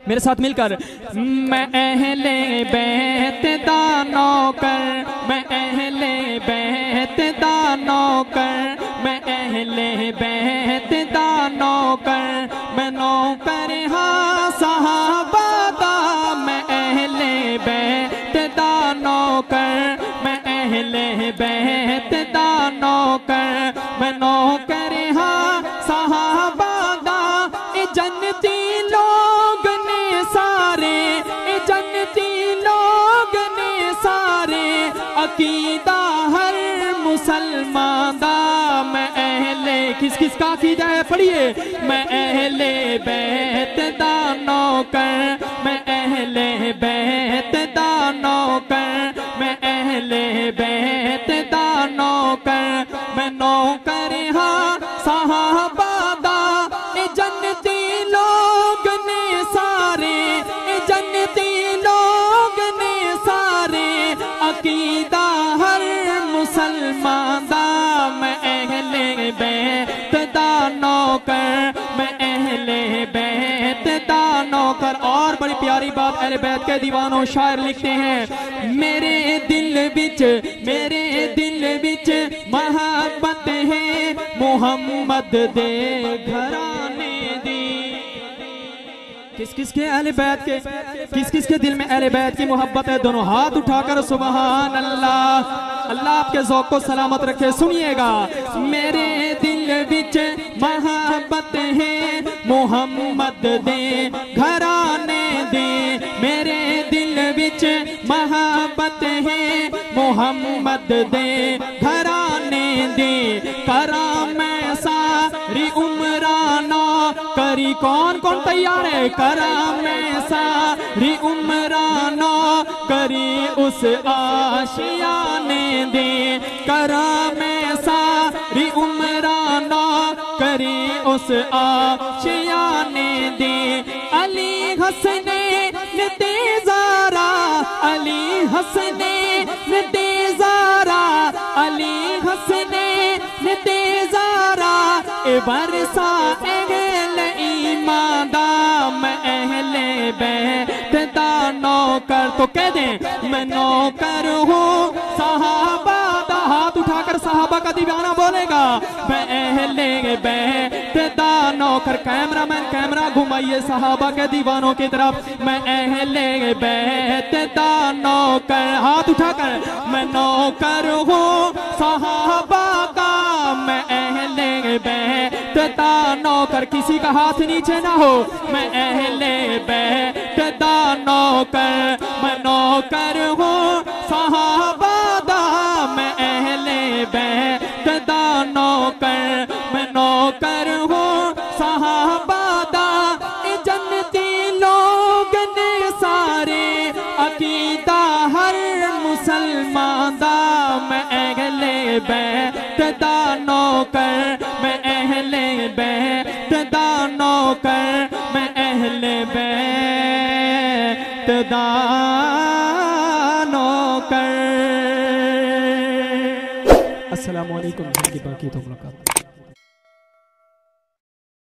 मेरे साथ मिलकर। मैं अहले बैत दा नौकर, मैं अहले बैत दा नौकर, मैं अहले बैत दा नौकर, मैं नौकर हाँ सहाबा दा। मैं अहले बैत दा नौकर, मैं अहले बैत दा नौकर, मैं नौकर हाँ सहाबा दा। ए जन्नती लोग ने सारे, ए जन्नती लोग ने सारे, अकीदा हर मुसलमान दा। मैं अहले किस किस का अकीदा है पढ़िए। मैं अहले बैत दा नौकर, मैं अहले बैत दा नौकर, मैं अहले बैत दा नौकर, मैं नौकर हाँ सहाबा दा। ए जन्नती लोग ने सारे, ए जन्नती लोग ने सारे, अकीदा हर मुसलमान दा। मैं अहले बैत दा नौकर, मैं अहले बैत दा नौकर। और बड़ी प्यारी बात अहले बैत के दीवानों शायर लिखते हैं। मेरे दिल विच, मेरे दिल विच मोहब्बत है मोहम्मद दे घराने दी। किस किस के अहले बैत के, किस किस के दिल में अहले बैत की मोहब्बत है? दोनों हाथ उठाकर सुभान अल्लाह। अल्लाह आपके ज़ौक़ को सलामत रखे। सुनिएगा। मेरे दिल विच मोहब्बत है मोहम्मद दे घराने दे, मेरे दिल विच मोहब्बत है मोहम्मद दे घराने दे। करा मैं सारी उम्राना करी, कौन कौन तैयार है? करा मैं सारी उम्राना करी उस आशियाने दे, करा मैं सारी उम्राना करी उस आशियाने दे। अली हसने तेजारा, अली हसने तेजारा, अली हसने तेजारा, ए बरसा अहले ईमान दा। मैं अहले बैत दा नौकर, तो कह दें मैं नौकर हूँ सहाबा दा। हाथ उठाकर सहाबा का दीवाना बोलेगा। मैं अहले बैत दा नौकर। कैमरामैन कैमरा घुमाइए सहाबा के दीवानों की तरफ। मैं अहले बैत दा नौकर, हाथ उठाकर। मैं नौकर हूँ सहाबा का, मैं अहले बैत दा नौकर। किसी का हाथ नीचे ना हो। मैं अहले बैत दा नौकर, मैं नौकर हूँ सहाबा दा। मैं अहले बैत दा नौकर, मैं नौकर हूँ सहाबा दा। ए जन्नती लोग ने सारे, अकीदा हर मुसलमान दा। मैं अहले बैत दा नौकर, मैं अहले बैत दा नौकर, मैं अहले बैत दा नौकर। अस्सलामु अलैकुम। बाकी तो मुलाकात।